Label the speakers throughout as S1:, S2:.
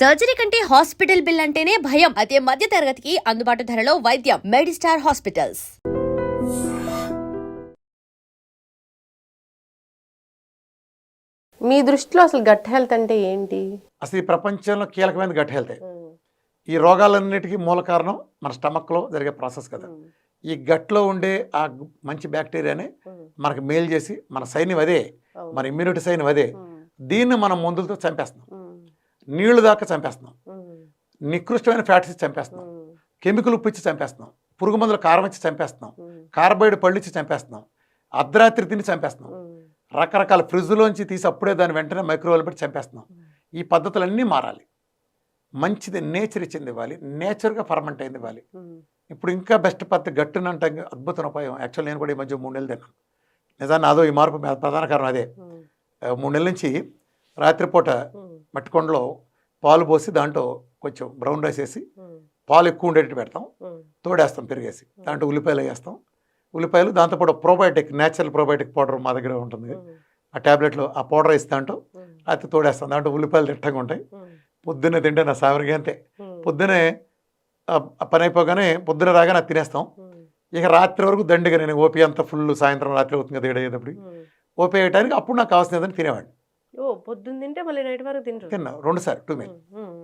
S1: Surgery కంటే hospital bill అంటేనే భయం. అదే మధ్య తరగతికి అందుబాటు ధరలో వైద్యం. Medistar hospitals.
S2: మీ దృష్టిలో అసలు గట్ హెల్త్ అంటే ఏంటి?
S3: అసలు ఈ ప్రపంచంలో కీలకమైన గట్ హెల్తే. ఈ రోగాలన్నిటికీ మూల కారణం మన స్టమక్లో జరిగే ప్రాసెస్ కదా. ఈ గట్లో ఉండే ఆ మంచి బ్యాక్టీరియాని మనకు మేలు చేసి మన సైన్యం అదే, మన ఇమ్యూనిటీ సైన్యం అదే. దీన్ని మనం మందులతో చంపేస్తున్నాం, నీళ్లు దాకా చంపేస్తున్నాం, నికృష్టమైన ఫ్యాట్స్ చంపేస్తున్నాం, కెమికల్ ఉప్పు ఇచ్చి చంపేస్తున్నాం, పురుగు మందులు కారం ఇచ్చి చంపేస్తున్నాం, కార్బైడ్ పళ్ళు ఇచ్చి చంపేస్తున్నాం, అర్ధరాత్రి తిని చంపేస్తున్నాం, రకరకాల ఫ్రిడ్జ్లోంచి తీసి అప్పుడే దాన్ని వెంటనే మైక్రోవేవ్ పెట్టి చంపేస్తున్నాం. ఈ పద్ధతులన్నీ మారాలి. మంచిది నేచర్ ఇచ్చింది ఇవ్వాలి, నేచర్గా ఫర్మెంట్ అయింది ఇవ్వాలి. ఇప్పుడు ఇంకా బెస్ట్ పద్ధతి గట్టునంటే అద్భుతమైన ఉపాయం. యాక్చువల్ నేను కూడా ఈ మధ్య 3 నెలలు తిన్నాను. నిజాన్ని అదో ఈ మార్పు ప్రధాన కారణం అదే. 3 నెలల నుంచి రాత్రిపూట మట్టికొండలో పాలు పోసి దాంట్లో కొంచెం బ్రౌన్ రైస్ వేసి పాలు ఎక్కువ ఉండేటట్టు పెడతాం, తోడేస్తాం పెరిగేసి, దాంట్లో ఉల్లిపాయలు వేస్తాం. ఉల్లిపాయలు దాంతోపాటు ప్రోబయోటిక్, న్యాచురల్ ప్రోబయోటిక్ పౌడర్ మా దగ్గర ఉంటుంది. ఆ ట్యాబ్లెట్లో ఆ పౌడర్ వేసి దాంట్లో అది తోడేస్తాం. దాంట్లో ఉల్లిపాయలు తిట్టంగా ఉంటాయి. పొద్దున్నే తింటే నా సావరికి అంతే. పొద్దునే పని అయిపోగానే పొద్దున రాగానే అది తినేస్తాం. ఇక రాత్రి వరకు దండిగా నేను ఓపీ అంతా ఫుల్, సాయంత్రం రాత్రి అవుతుంది కదా ఏడయ్యేటప్పుడు ఓపీ వేయడానికి అప్పుడు నాకు కావాల్సినదని తినేవాడిని.
S2: పొద్దున్న తింటే మళ్ళీ నైట్ వరకు
S3: తిన్నా 2 సార్లు 2 మీల్.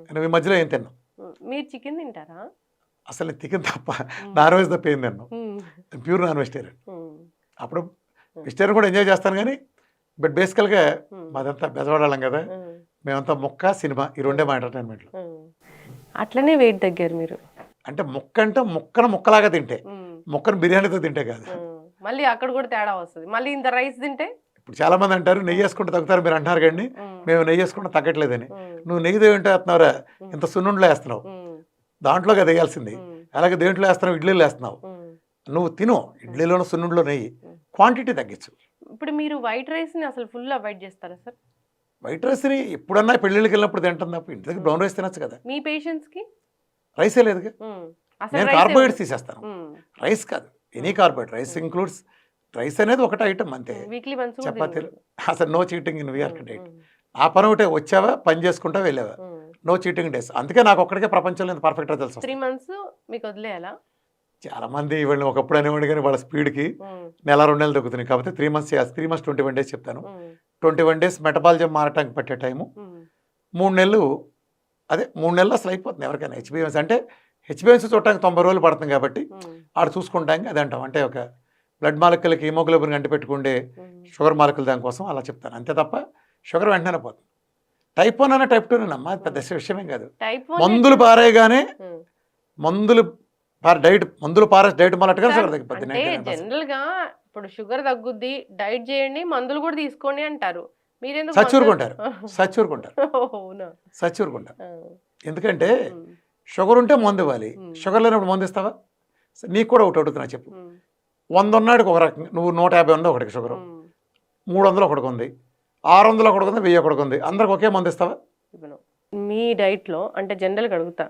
S3: నేను ఈ మధ్యలో ఏం తిన్నాం.
S2: మీరు చికెన్ తింటారా?
S3: అసలు చికెన్ తప్ప, నాన్ వెజ్ తప్ప ఏం తిన్నాం. Pure non vegetarian. అప్పుడు వెజిటేరియన్ కూడా ఎంజాయ్ చేస్తాను కానీ, బట్ బేసికల్గా మాదంతా బెజవాడాలం కదా, మేమంతా మొక్క సినిమా ఈ రెండే మా ఎంటర్టైన్మెంట్లో.
S2: అట్లనే వెయిట్ తగ్గారు మీరు?
S3: అంటే మొక్క అంటే మొక్కను మొక్కలాగా తింటే, మొక్కను బిర్యానీతో తింటే కాదు.
S2: మళ్ళీ అక్కడ కూడా తేడా వస్తుంది. మళ్ళీ ఇంత రైస్ తింటే
S3: ఇప్పుడు చాలా మంది అంటారు నెయ్యి వేసుకుంటే తగ్గుతారు మీరు అంటున్నారు కండి, మేము నెయ్యి వేసుకుంటే తగ్గట్లేదని. నువ్వు నెయ్యి దేంట్లో వేస్తున్నావురా, ఇంత సున్నుండలో వేస్తున్నావు, దాంట్లో కదా వేయాల్సింది. అలాగే దేంట్లో వేస్తున్నావు, ఇడ్లీలో వేస్తున్నావు. నువ్వు తిను, ఇడ్లీలోనూ సున్నుండలో నెయ్యి, క్వాంటిటీ తగ్గించు.
S2: ఇప్పుడు మీరు వైట్ రైస్ని అసలు ఫుల్ అవాయిడ్ చేస్తారా సార్?
S3: వైట్ రైస్ని ఎప్పుడన్నా పెళ్ళిళ్ళకి వెళ్ళినప్పుడు తింటాం తప్ప ఇంటి దగ్గర బ్రౌన్ రైస్ తినచ్చు కదా.
S2: మీ పేషెంట్స్కి
S3: రైసే లేదుగా. నేను కార్బోహైడ్రేట్స్ తీసేస్తాను, రైస్ కాదు, any carbohydrate. Rice includes, rice అనేది ఒకటే ఐటమ్ అంతే. చపాతీలు అసలు no cheating in VR diet. ఆ పని ఒకటే, వచ్చావా పని చేసుకుంటా వెళ్ళావా, నో చీటింగ్ డేస్. అందుకే నాకు ఒక్కడికే ప్రపంచంలో పర్ఫెక్ట్గా తెలుసు.
S2: 3 months మీకు వదిలేయాలా?
S3: చాలా మంది ఇవాళ ఒకప్పుడు అనేవాడు కానీ వాళ్ళ స్పీడ్కి నెల 2 నెలలు తగ్గుతున్నాయి. కాబట్టి 3 months చేయాలి. 3 months 21 days చెప్తాను. 21 days మెటబాలిజం మారటానికి పట్టే టైము. 3 నెలలు, అదే 3 నెలలు అసలు అయిపోతుంది ఎవరికైనా. హెచ్బిఎన్స్ అంటే హెచ్బిఎన్స్ చూడటానికి 90 రోజులు పడుతుంది కాబట్టి ఆడ చూసుకుంటానికి అది అంటాం. అంటే ఒక బ్లడ్ మాలిక్యులకి హిమోగ్లోబిన్ గంట పెట్టుకుంటే షుగర్ మాలిక్యుల్ దానికోసం అలా చెప్తాను. అంతే తప్ప షుగర్ వెంటనే పోతుంది. టైప్ 1 అన్న టైప్ 2 అమ్మా, పెద్ద విషయమేం కాదు. మందులు పారేయగానే మందులు డైట్, మందులు పారే డైట్ మళ్ళట్టుగా షుగర్ తగ్గిపోతుంది.
S2: జనరల్ గా ఇప్పుడు షుగర్ తగ్గుద్ది, డైట్ చేయండి, మందులు కూడా తీసుకోండి అంటారు. మీరెందుకు
S3: సచ్చూరుకుంటారు? ఎందుకంటే షుగర్ ఉంటే మందు ఇవ్వాలి. షుగర్ లేనప్పుడు మందు ఇస్తావా? నీకు కూడా ఒకటి అడుగుతున్నా చెప్పు. 100 ఉన్నాడికి ఒక రకంగా, నువ్వు 150 ఉంది ఒకటికి షుగరు, 300 ఒకటికి ఉంది, 600 ఒకటికి ఉంది, 1000 ఒకటికి ఉంది, అందరికి ఒకే మందు ఇస్తావా?
S2: మీ డైట్లో అంటే జనరల్గా అడుగుతా,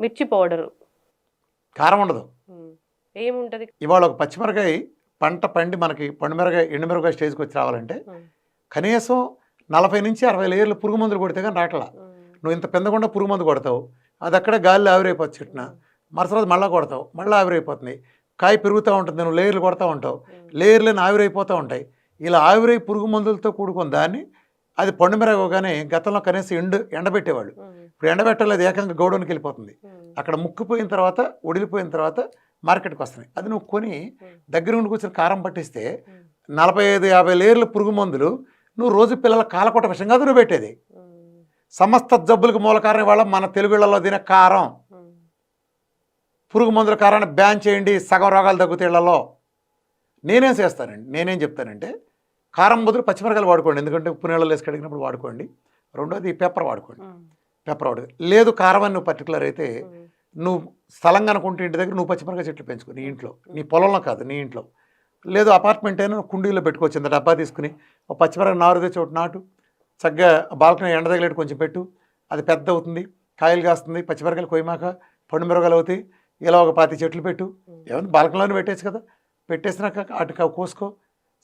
S2: మిర్చి పౌడరు,
S3: కారం ఉండదు,
S2: ఏముంటుంది?
S3: ఇవాళ ఒక పచ్చిమిరకాయ పంట పండి మనకి పండుమిరకాయ ఎండుమిరకాయ స్టేజ్కి వచ్చి రావాలంటే కనీసం 40 నుంచి 60 లేయర్లు పురుగు మందులు కొడితే కానీ రావట్లా. నువ్వు ఇంత పెందకుండా పురుగు మందు కొడతావు, అది అక్కడే గాలిలో ఆవిరైపోతుంది చెట్టున, మరుసటి మళ్ళీ కొడతావు, మళ్ళీ ఆవిరైపోతుంది, కాయ పెరుగుతూ ఉంటుంది, నువ్వు లేయర్లు కొడతా ఉంటావు, లేయర్లను ఆవిరైపోతూ ఉంటాయి. ఇలా ఆవిరై పురుగు మందులతో కూడుకుని దాన్ని అది పండుమిరగానే గతంలో కనీసం ఎండబెట్టేవాళ్ళు. ఇప్పుడు ఎండబెట్టలేదు, ఏకంగా గౌడౌన్కి వెళ్ళిపోతుంది. అక్కడ ముక్కిపోయిన తర్వాత, ఉడిలిపోయిన తర్వాత మార్కెట్కి వస్తున్నాయి. అది నువ్వు కొని దగ్గర ఉండి కూర్చొని కారం పట్టిస్తే 45-50 లేయర్లు పురుగు మందులు నువ్వు రోజు పిల్లల కాలకొట్ట విషయం కాదు నువ్వు పెట్టేది. సమస్త జబ్బులకు మూల కారణం ఇవాళ మన తెలుగులలో తినే కారం. పురుగు మందుల కారాన్ని బ్యాన్ చేయండి, సగం రోగాలు తగ్గుతాయి ఇళ్లలో. నేనేం చేస్తానండి, నేనేం చెప్తానంటే కారం బదులు పచ్చిమిరకాయలు వాడుకోండి, ఎందుకంటే ఉప్పు నీళ్ళలో వేసి కడిగినప్పుడు వాడుకోండి. రెండోది పెప్పర్ వాడుకోండి, పెప్పర్ వాడుకోండి. లేదు కారం అని నువ్వు పర్టికులర్ అయితే నువ్వు స్థలం కనుకుంటే ఇంటి దగ్గర నువ్వు పచ్చిమిరకాయ చెట్లు పెంచుకో, నీ ఇంట్లో, నీ పొలంలో కాదు, నీ ఇంట్లో. లేదు అపార్ట్మెంట్ అయినా కుండీలో పెట్టుకోవచ్చు. ఇంత డబ్బా తీసుకుని ఒక పచ్చిమిరకాయ నారు తెచ్చి ఒకటి నాటు, చక్కగా బాల్కనీ ఎండ తగిలేట్టు కొంచెం పెట్టు, అది పెద్ద అవుతుంది, కాయలు కాస్తుంది. పచ్చిమిరకాయలు కొయ్యమాక పండుమిరకాయలు అవుతాయి. ఇలా ఒక 20 చెట్లు పెట్టు, ఏమన్నా బాల్కనీలోనే పెట్టేసి కదా, పెట్టేసినాక అటు కోసుకో,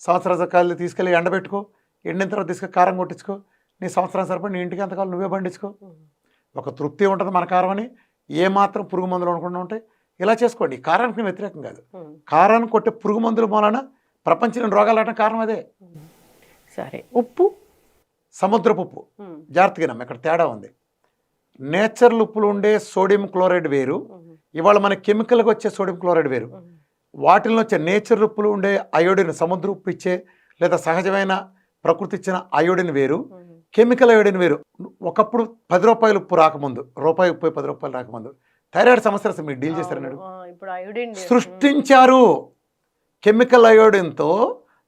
S3: సంవత్సరాల కాయలు తీసుకెళ్ళి ఎండబెట్టుకో, ఎండిన తర్వాత తీసుకెళ్ళి కారం కొట్టించుకో, నీ సంవత్సరం సరిపడి నీ ఇంటికి ఎంతకాలం నువ్వే పండించుకో. ఒక తృప్తి ఉంటుంది మన కారం అని, ఏమాత్రం పురుగు మందులు ఉండకుండా ఉంటాయి. ఇలా చేసుకోండి. ఈ కారానికి వ్యతిరేకం కాదు, కారాన్ని కొట్టే పురుగు మందుల మూలన ప్రపంచంలో రోగాలు రావడం కారణం అదే.
S2: సరే, ఉప్పు,
S3: సముద్రపు ఉప్పు జాగ్రత్తగా నమ్మ, ఇక్కడ తేడా ఉంది. నేచురల్ ఉప్పులు ఉండే సోడియం క్లోరైడ్ వేరు, ఇవాళ మన కెమికల్గా వచ్చే సోడియం క్లోరైడ్ వేరు. వాటిల్లో వచ్చే నేచురల్ ఉప్పులు ఉండే అయోడిన్, సముద్ర ఉప్పు ఇచ్చే లేదా సహజమైన ప్రకృతి ఇచ్చిన అయోడిన్ వేరు, కెమికల్ అయోడిన్ వేరు. ఒకప్పుడు 10 రూపాయల ఉప్పు రాకముందు, రూపాయి ఉప్పు 10 రూపాయలు రాకముందు థైరాయిడ్ సమస్య అసలు మీరు డీల్ చేశారన్నాడు.
S2: ఇప్పుడు అయోడిన్
S3: సృష్టించారు కెమికల్ అయోడిన్తో.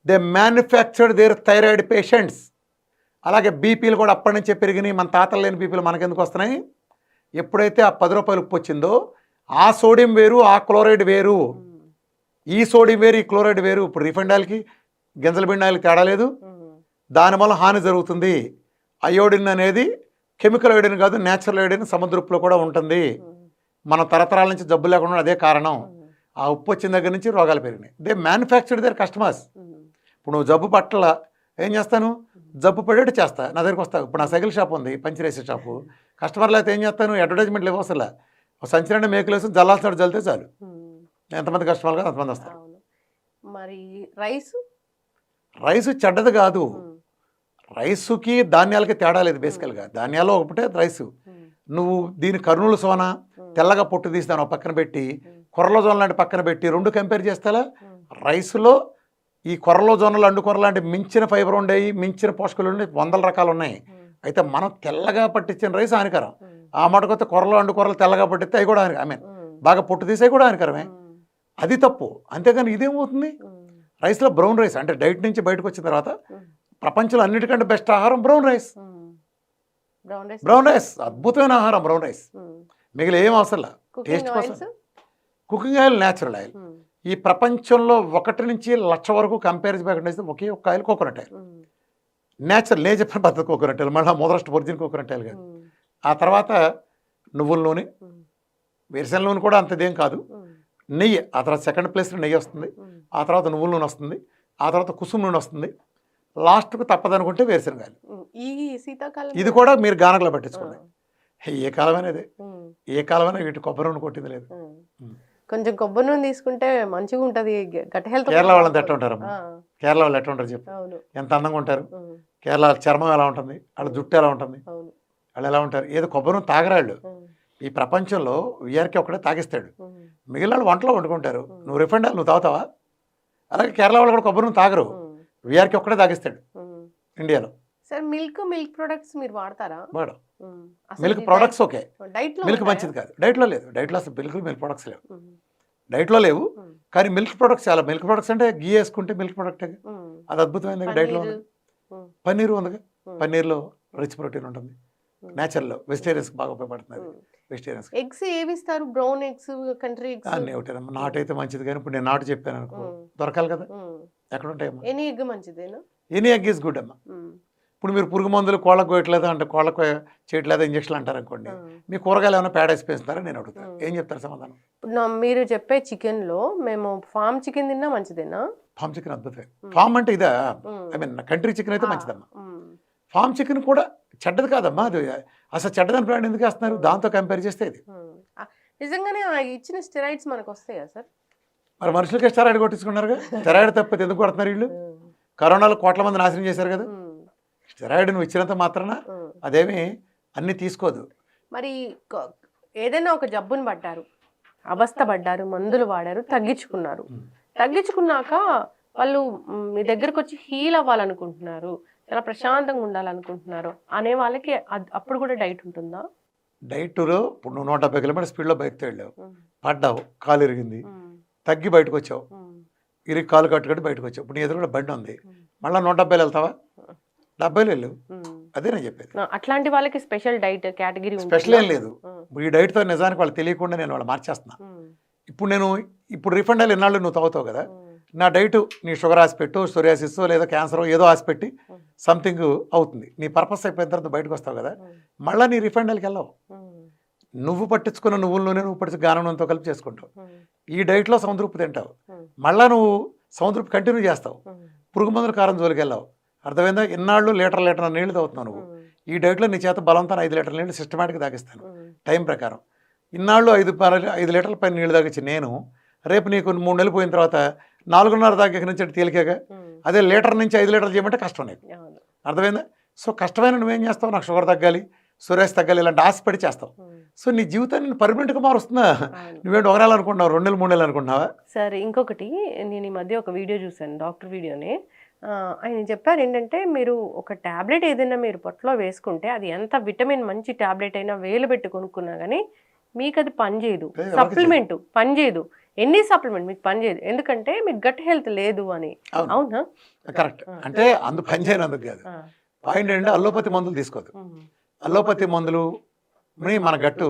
S3: They manufactured their thyroid patients. అలాగే బీపీలు కూడా అప్పటి నుంచే పెరిగినాయి. మన తాతలు లేని బీపీలు మనకెందుకు వస్తున్నాయి? ఎప్పుడైతే ఆ 10 రూపాయలు ఉప్పు వచ్చిందో ఆ సోడియం వేరు, ఆ క్లోరైడ్ వేరు. ఈ సోడియం వేరు, ఈ క్లోరైడ్ వేరు. ఇప్పుడు రిఫైండ్ ఆయిల్కి గింజల పిండి ఆయిల్కి తేడా లేదు. దానివల్ల హాని జరుగుతుంది. అయోడిన్ అనేది కెమికల్ అయోడిన్ కాదు, నేచురల్ అయోడిన్ సముద్ర ఉప్పులో కూడా ఉంటుంది. మన తరతరాల నుంచి జబ్బు లేకుండా అదే కారణం. ఆ ఉప్పు వచ్చిన దగ్గర నుంచి రోగాలు పెరిగినాయి. They manufactured their customers. ఇప్పుడు నువ్వు జబ్బు పట్ల ఏం చేస్తాను, జబ్బు పడేట్టు చేస్తా, నా దగ్గరికి వస్తావు. ఇప్పుడు నా సైకిల్ షాప్ ఉంది, పంచరేసే షాపు. కస్టమర్లు అయితే ఏం చేస్తాను, అడ్వర్టైజ్మెంట్లు ఇవ్వసలే, సంచలన మేకలు వేసి జల్లాల్సిన జల్లితే చాలు. ఎంతమంది కస్టమర్లు కాదు అంతమంది వస్తారు.
S2: మరి రైస్,
S3: రైస్ చెడ్డది కాదు. రైసుకి ధాన్యాలకి తేడా లేదు. బేసికల్గా ధాన్యాల్లో ఒకటే రైసు. నువ్వు దీని కర్నూలు సోనా తెల్లగా పొట్టు తీస్తాను పక్కన పెట్టి, కొర్రల జోన్ లాంటి పక్కన పెట్టి రెండు కంపేర్ చేస్తాలా? రైసులో ఈ కొర్రలో జొన్నలు, అండు కొర్ర లాంటి మించిన ఫైబర్ ఉండేవి, మించిన పోషకాలు ఉండే 100 రకాలు ఉన్నాయి. అయితే మనం తెల్లగా పట్టించిన రైస్ హానికరం. ఆ మటుకొస్తే కొర్రలు, అండు కొర్రలు తెల్లగా పట్టిస్తే అవి కూడా హానికరం. బాగా పొట్టు తీసే కూడా హానికరమే. అది తప్పు. అంతేగాని ఇదేమవుతుంది, రైస్లో బ్రౌన్ రైస్ అంటే డైట్ నుంచి బయటకు వచ్చిన తర్వాత ప్రపంచంలో అన్నిటికంటే బెస్ట్ ఆహారం బ్రౌన్ రైస్. బ్రౌన్ రైస్ అద్భుతమైన ఆహారం బ్రౌన్ రైస్. మిగిలిన ఏం అవసరం టేస్ట్ కోసం. Cooking oil natural oil. ఈ ప్రపంచంలో 1 నుంచి 1,00,000 వరకు కంపారిజన్ చేస్తే ఒకే ఒక్క ఆయిల్ కోకోనట్ ఆయిల్. న్యాచురల్, నేను చెప్పిన పద్ధతి కోకోనట్ ఆయిల్, మళ్ళీ మొదలస్ట్ ఒరిజినల్ కోకోనట్ ఆయిల్ కాదు. ఆ తర్వాత నువ్వుల నూనె, వేరుశెనగ నూనె కూడా అంతదేం కాదు. నెయ్యి, ఆ తర్వాత సెకండ్ ప్లేస్లో నెయ్యి వస్తుంది. ఆ తర్వాత నువ్వుల నూనె వస్తుంది. ఆ తర్వాత కుసుమ నూనె వస్తుంది. లాస్ట్కు తప్పదనుకుంటే వేరుశెనగ ఆయిల్.
S2: ఈ శీతాకాలం
S3: ఇది కూడా మీరు గానకలో పట్టించుకోండి. ఏ కాలమైనదే, ఏ కాలమైనా వీటి కొబ్బరి నూనె కొట్టింది లేదు.
S2: కొంచెం కొబ్బరి నూనె తీసుకుంటే మంచిగా ఉంటది. Gut health.
S3: కేరళ వాళ్ళంతా ఎట్లా ఉంటారమ్మా? కేరళ వాళ్ళు ఎట్లా ఉంటారు చెప్పు? ఎంత అందంగా ఉంటారు. కేరళ చర్మం ఎలా ఉంటుంది, వాళ్ళ జుట్టు ఎలా ఉంటుంది, వాళ్ళు ఎలా ఉంటారు. ఏదో కొబ్బరి నూనె తాగరాళ్ళు. ఈ ప్రపంచంలో వీఆర్కి ఒకటే తాగిస్తాడు, మిగిలిన వాళ్ళు వంటలో వండుకుంటారు. నువ్వు రిఫైండ్ ఆయిల్ నువ్వు తాగుతావా? అలాగే కేరళ వాళ్ళు కూడా కొబ్బరి నూనె తాగరు, వీఆర్కి ఒక్కడే తాగిస్తాడు ఇండియాలో.
S2: సార్ మిల్క్ ప్రొడక్ట్స్ మీరు వాడతారా?
S3: వాడు milk products okay,
S2: diet
S3: milk మంచిది కాదు. డైట్లో లేదు, డైట్లో అసలు మిల్క్ ప్రొడక్ట్స్ లేవు, డైట్లో లేవు. కానీ మిల్క్ ప్రొడక్ట్స్ చాలా. మిల్క్ ప్రొడక్ట్స్ అంటే గీ వేసుకుంటే మిల్క్ ప్రొడక్ట్ అది అద్భుతమైనది. డైట్లో ఉంది. పన్నీరు ఉందిగా, పన్నీర్లో రిచ్ ప్రోటీన్ ఉంటుంది. నేచురల్లో వెజిటేరియన్స్కి బాగా ఉపయోగపడుతుంది. వెజిటేరియన్స్
S2: ఎగ్స్ ఏవి ఇస్తారు? బ్రౌన్ ఎగ్స్, కంట్రీ ఎగ్స్
S3: అన్నీ ఒకటేనమ్మా. నాటు అయితే మంచిది, కానీ ఇప్పుడు నేను నాటు చెప్పాను అనుకో దొరకాలి కదా, ఎక్కడ ఉంటాయమ్మా?
S2: ఎనీ ఎగ్ మంచిదేనా?
S3: ఎనీ ఎగ్ ఈజ్ గుడ్ అమ్మా. ఇప్పుడు మీరు పురుగు మందులు కోళ్ళకు కోయట్లేదు అంటే, కోళ్ళకు చేయట్లేదు ఇంజక్షన్లు అంటారు అనుకోండి, మీ కూరగాయలు ఏమైనా పేడ వేసిపోయిస్తారా నేను అడుగుతాను, ఏం చెప్తారు సమాధానం?
S2: మీరు చెప్పే చికెన్లో మేము ఫామ్ చికెన్ తిన్నా మంచిదేనా?
S3: ఫామ్ చికెన్ అద్భుతమే. ఫామ్ అంటే ఇదా, ఐ మీన్ కంట్రీ చికెన్ అయితే మంచిదమ్మా. ఫామ్ చికెన్ కూడా చెడ్డది కాదమ్మా. అది అసలు చెడ్డదని బ్రాండ్ ఎందుకు వేస్తున్నారు? దాంతో కంపేర్ చేస్తే ఇది
S2: నిజంగానే ఇచ్చిన స్టెరాయిడ్స్ మనకు వస్తాయా సార్?
S3: మరి మనుషులకి స్టెరాయిడ్ కొట్టించుకున్నారుగా. స్టెరాయిడ్ తప్పితే ఎందుకు కొడుతున్నారు వీళ్ళు? కరోనాలో కోట్ల మంది నాశనం చేశారు కదా. స్టెరాయిడ్ నువ్వు ఇచ్చినంత మాత్రాన అదేమి అన్ని తీసుకోదు.
S2: మరి ఏదైనా ఒక జబ్బుని పడ్డారు, అవస్థ పడ్డారు, మందులు వాడారు, తగ్గించుకున్నారు. తగ్గించుకున్నాక వాళ్ళు మీ దగ్గరకు వచ్చి హీల్ అవ్వాలనుకుంటున్నారు, చాలా ప్రశాంతంగా ఉండాలనుకుంటున్నారు అనే వాళ్ళకి అప్పుడు కూడా డైట్ ఉంటుందా?
S3: డైట్లో ఇప్పుడు నువ్వు 170 కిలోమీటర్ స్పీడ్లో బయటకు వెళ్ళావు, పడ్డావు, కాలు ఇరిగింది, తగ్గి బయటకు వచ్చావు, ఇరిగి కాలు కట్టుకట్టి బయటకు వచ్చావు. ఇప్పుడు నీ ఎదురు కూడా బండి ఉంది, మళ్ళీ 170 వెళ్తావా? 70 వెళ్ళు. అదే నేను చెప్పేది.
S2: అట్లాంటి వాళ్ళకి స్పెషల్ డైట్ కేటగిరీ
S3: స్పెషల్ ఏం లేదు. ఈ డైట్తో నిజానికి వాళ్ళు తెలియకుండా నేను వాళ్ళు మార్చేస్తున్నా. ఇప్పుడు రిఫండ్ ఆయిల్ ఎన్నాళ్ళు నువ్వు తాగుతావు కదా, నా డైట్ నీ షుగర్ హాస్పెట్టు, సోరియాసిస్ లేదా క్యాన్సర్ ఏదో హాస్పెట్టి సంథింగ్ అవుతుంది. నీ పర్పస్ అయిపోయిన తర్వాత బయటకు వస్తావు కదా, మళ్ళీ నీ రిఫైండ్ ఆయిల్కి వెళ్ళవు. నువ్వు పట్టించుకున్న నువ్వుల్లోనే నువ్వు పట్టించు గానంతో కలిపి చేసుకుంటావు. ఈ డైట్లో సముద్రపు తింటావు, మళ్ళీ నువ్వు సముద్రపు కంటిన్యూ చేస్తావు. పురుగు మందుల కారం జోలికి వెళ్ళావు. అర్థమైందా? ఇన్నాళ్ళు లీటర్ నీళ్లు తాగుతున్నావు నువ్వు. ఈ డైట్లో నీ చేత బలవంతాన 5 లీటర్ల నీళ్ళు సిస్టమేటిక్గా తాగిస్తాను టైం ప్రకారం. ఇన్నాళ్ళు 5 లీటర్ల పైన నీళ్ళు తాగించి నేను రేపు నీకు 3 నెలలు పోయిన తర్వాత 4.5 తాగే నుంచి తేలికగా అదే లీటర్ నుంచి 5 లీటర్లు చేయమంటే కష్టం నీకు. అర్థమైందా? సో కష్టమైన నువ్వేం చేస్తావు, నాకు షుగర్ తగ్గాలి, సురేష్ తగ్గాలి, ఇలాంటి ఆశపడి చేస్తావు. సో నీ జీవితాన్ని పర్మనెంట్గా మారుస్తుందా? నువ్వేంటి 1 నెల అనుకుంటున్నావు, 2 నెలలు 3 నెలలు అనుకుంటున్నావా?
S2: సరే, ఇంకొకటి నేను ఈ మధ్య ఒక వీడియో చూశాను, డాక్టర్ వీడియోని. ఆయన చెప్పారు ఏంటంటే, మీరు ఒక ట్యాబ్లెట్ ఏదైనా మీరు పొట్టలో వేసుకుంటే అది ఎంత విటమిన్ మంచి ట్యాబ్లెట్ అయినా వేలు పెట్టి కొనుక్కున్నా కానీ మీకు అది పనిచేయదు. సప్లిమెంట్ పనిచేయదు, ఎన్ని సప్లిమెంట్ మీకు పనిచేయదు, ఎందుకంటే మీకు గట్ హెల్త్ లేదు అని. అవునా?
S3: కరెక్ట్. అంటే అందుకు పనిచేయనందుకు కాదు, పాయింట్ ఏంటంటే అల్లోపతి మందులు తీసుకోదు. అల్లోపతి మందులు మన గట్టుకు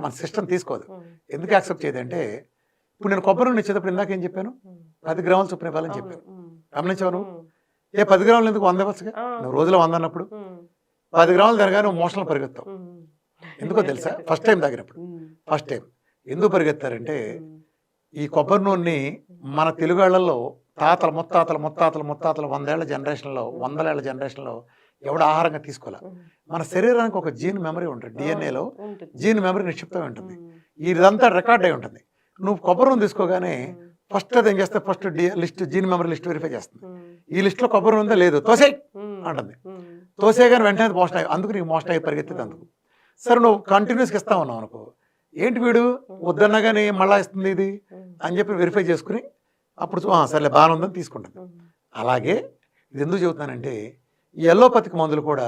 S3: మన సిస్టమ్ తీసుకోదు. ఎందుకు యాక్సెప్ట్ చేయదంటే, ఇప్పుడు నేను కొబ్బరి నూనె ఇచ్చేటప్పుడు ఇందాక ఏం చెప్పాను, 10 గ్రాములు చొప్పున ఇవ్వాలని చెప్పాను. గమనించావు నువ్వు? 10 గ్రాములు ఎందుకు 100 ఇవ్వచ్చుగా? నువ్వు రోజులో 100 అన్నప్పుడు 10 గ్రాములు తినగా నువ్వు మోషన్లు పరిగెత్తావు. ఎందుకో తెలుసా? ఫస్ట్ టైం తాగినప్పుడు. ఫస్ట్ టైం ఎందుకు పరిగెత్తారంటే, ఈ కొబ్బరి నూనెని మన తెలుగాళ్లలో తాతల ముత్తాతల 100 ఏళ్ల జనరేషన్లో 100 ఏళ్ల జనరేషన్లో ఎవడు ఆహారంగా తీసుకోలే. మన శరీరానికి ఒక జీన్ మెమరీ ఉంటుంది, డిఎన్ఏలో జీన్ మెమరీ నిక్షిప్తమై ఉంటుంది. ఇదంతా రికార్డ్ అయి ఉంటుంది. నువ్వు కొబ్బరి నూనె తీసుకోగానే ఫస్ట్ అది ఏం చేస్తే, first gene memory list verify చేస్తుంది. ఈ లిస్ట్లో కొబ్బరి నూనె లేదు, తోసేయ్ అంటుంది. తోసేయగానే వెంటనే మోషన్ అయ్యి, అందుకు నీకు మోషన్ అయ్యి పరిగెత్తేది అందుకు. సరే, నువ్వు కంటిన్యూస్గా ఇస్తా ఉన్నావు అనుకో, ఏంటి వీడు వద్దన్నా కానీ మళ్ళా ఇస్తుంది ఇది అని చెప్పి వెరిఫై చేసుకుని అప్పుడు సర్లే బాగానే ఉందని తీసుకుంటుంది. అలాగే ఇది ఎందుకు చెబుతానంటే, ఈ ఎల్లోపతికి మందులు కూడా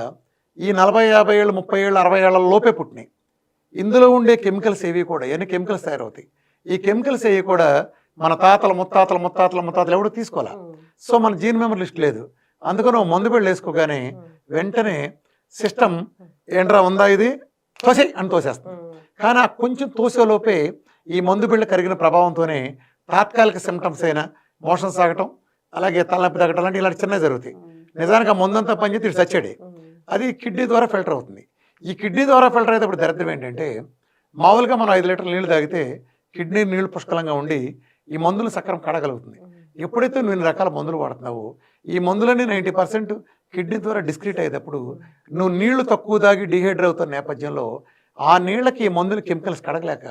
S3: ఈ 40, 50 ఏళ్ళు, 30 ఏళ్ళు, 60 ఏళ్ల లోపే పుట్టినాయి. ఇందులో ఉండే కెమికల్స్ ఏవి కూడా ఎన్ని కెమికల్స్ తయారవుతాయి. ఈ కెమికల్స్ ఏవి కూడా మన తాతల ముత్తాతలు ఎవడో తీసుకోవాలా. సో మన జీన్ మెమరీ లిస్ట్ లేదు. అందుకని మందు బిళ్ళ వేసుకోగానే వెంటనే సిస్టమ్ ఏంట్రా ఉందా ఇది తోసే అని తోసేస్తుంది. కానీ ఆ కొంచెం తోసేలోపే ఈ మందు బిళ్ళ కరిగిన ప్రభావంతోనే తాత్కాలిక సిమ్టమ్స్ అయిన మోషన్ సాగటం, అలాగే తలనొప్పి తగ్గటం లాంటి ఇలాంటి చిన్నవి జరుగుతాయి. నిజానికి ఆ మందంతా పనిచేసి ఇటు చచ్చాడే. అది కిడ్నీ ద్వారా ఫిల్టర్ అవుతుంది. ఈ కిడ్నీ ద్వారా ఫిల్టర్ అయితే ఇప్పుడు దరిద్రం ఏంటంటే, మామూలుగా మనం 5 లీటర్ల నీళ్లు తాగితే కిడ్నీ నీళ్లు పుష్కలంగా ఉండి ఈ మందులు సక్రమం కడగలుగుతుంది. ఎప్పుడైతే నువ్వు ఇన్ని రకాల మందులు వాడుతున్నావో ఈ మందులన్నీ 90% కిడ్నీ ద్వారా డిస్క్రీట్ అయ్యేటప్పుడు నువ్వు నీళ్లు తక్కువ తాగి డిహైడ్రేట్ అవుతున్న నేపథ్యంలో ఆ నీళ్ళకి ఈ మందులు కెమికల్స్ కడగలేక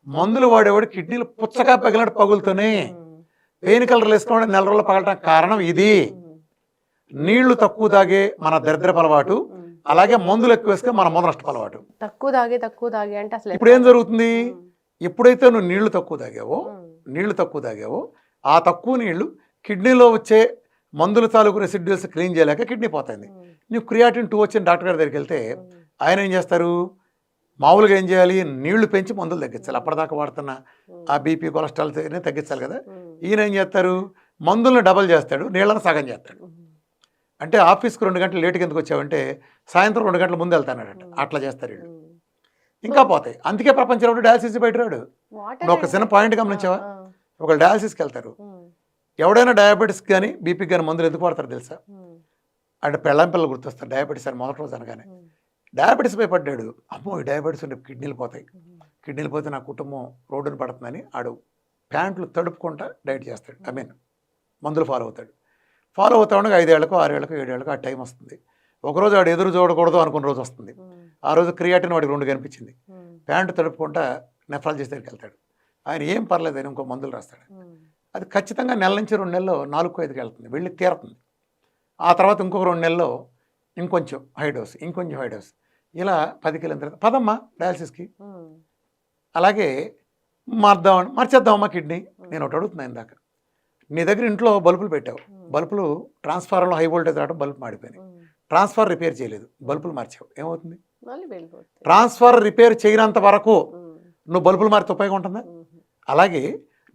S3: మందులు వాడేవాడు కిడ్నీలు పుచ్చగా పగిలినట్టు పగులుతూనే పెయిన్ కలర్లు వేసుకోవడం 4 రోజులు పగలటానికి కారణం ఇది. నీళ్లు తక్కువ తాగే మన దరిద్రపు అలవాటు, అలాగే మందులు ఎక్కువ వేసుకొని మన మొదనష్టపు అలవాటు.
S2: తక్కువ తాగే అంటే అసలు
S3: ఇప్పుడు ఏం జరుగుతుంది, ఎప్పుడైతే నువ్వు నీళ్లు తక్కువ తాగావో ఆ తక్కువ నీళ్లు కిడ్నీలో వచ్చే మందుల తాలూకు రెసిడ్యూల్స్ క్లీన్ చేయలేక కిడ్నీ పోతుంది. నువ్వు క్రియాటిన్ 2 వచ్చిన డాక్టర్ గారి దగ్గరికి వెళ్తే ఆయన ఏం చేస్తారు, మామూలుగా ఏం చేయాలి, నీళ్లు పెంచి మందులు తగ్గించాలి. అప్పటిదాకా వాడుతున్న ఆ బీపీ కొలెస్ట్రాల్ తగ్గించాలి కదా. ఈయన ఏం చేస్తారు, మందులను డబల్ చేస్తాడు, నీళ్ళను సగం చేస్తాడు. అంటే ఆఫీస్కి 2 గంటలు లేటుకి ఎందుకు వచ్చావంటే సాయంత్రం 2 గంటల ముందు వెళ్తానట. అట్లా చేస్తారు వీళ్ళు, ఇంకా పోతాయి. అందుకే ప్రపంచంలో డయాలసిస్ బయట రాడు. నువ్వు ఒక చిన్న పాయింట్ గమనించావా, ఒకళ్ళు డయాలసిస్కి వెళ్తారు, ఎవడైనా డయాబెటీస్ కానీ బీపీకి కానీ మందులు ఎందుకు వాడతారు తెలుసా? అంటే పెళ్ళం పిల్లలు గుర్తొస్తారు డయాబెటీస్ అని మొదటి రోజు అనగానే. డయాబెటీస్ పై పడ్డాడు, అమ్మో ఈ డయాబెటీస్ ఉంటే కిడ్నీలు పోతే నా కుటుంబం రోడ్డును పడుతుందని ఆడు ప్యాంట్లు తడుపుకుంటా డైట్ చేస్తాడు, మందులు ఫాలో అవుతా ఉండగా 5 ఏళ్ళకో 6 ఏళ్ళకో 7 ఏళ్ళకో ఆ టైం వస్తుంది. ఒకరోజు వాడు ఎదురు చూడకూడదు అనుకున్న రోజు వస్తుంది. ఆ రోజు క్రియాటిన్ వాడికి 2 కనిపించింది. ప్యాంటు తడుపుకుంటా నెఫ్రాలజిస్ట్ దగ్గరికి వెళ్తాడు. ఆయన ఏం పర్లేదు అని ఇంకో మందులు రాస్తాడు. అది ఖచ్చితంగా నెల నుంచి 2 నెలల్లో 4-5కి వెళ్తుంది, వెళ్ళి తీరుతుంది. ఆ తర్వాత ఇంకొక 2 నెలల్లో ఇంకొంచెం హై డోస్, ఇలా 10కి వెళ్ళిన తర్వాత పదమ్మా డయాలసిస్కి. అలాగే మార్చేద్దామమ్మా కిడ్నీ. నేను ఒకటి అడుగుతున్నాను ఇందాక, నీ దగ్గర ఇంట్లో బల్బులు పెట్టావు, బల్బులు ట్రాన్స్ఫార్మర్లో హై వోల్టేజ్ రావడం బల్బు మాడిపోయినాయి, ట్రాన్స్ఫార్ రిపేర్ చేయలేదు, బల్బులు మార్చావు, ఏమవుతుంది? ట్రాన్స్ఫార్ రిపేర్ చేయనంత వరకు నువ్వు బల్బులు మారితే ఉపయోగం ఉంటుందా? అలాగే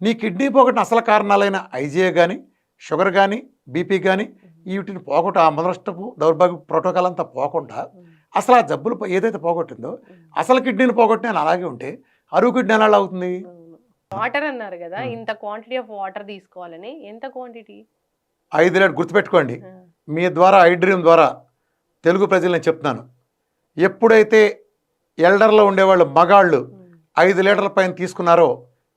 S3: నీ కిడ్నీ పోగొట్టిన అసలు కారణాలైన ఐజిఏ కానీ, షుగర్ కానీ, బీపీ కానీ వీటిని పోగొట్టు, ఆ మొదలష్టపు దౌర్భాగ్య ప్రోటోకాల్ అంతా పోకుండా అసలు ఆ జబ్బులు ఏదైతే పోగొట్టిందో అసలు కిడ్నీని పోగొట్టిన అలాగే ఉంటే అరువు కిడ్నీ ఎలా అవుతుంది?
S2: వాటర్ అన్నారు కదా, ఇంత క్వాంటిటీ ఆఫ్ వాటర్ తీసుకోవాలని, ఎంత క్వాంటిటీ?
S3: 5 లీటర్. గుర్తుపెట్టుకోండి, మీ ద్వారా ఐడ్రీమ్ ద్వారా తెలుగు ప్రజలు నేను చెప్తున్నాను, ఎప్పుడైతే ఎల్డర్లో ఉండేవాళ్ళు మగాళ్ళు 5 లీటర్ల పైన తీసుకున్నారో,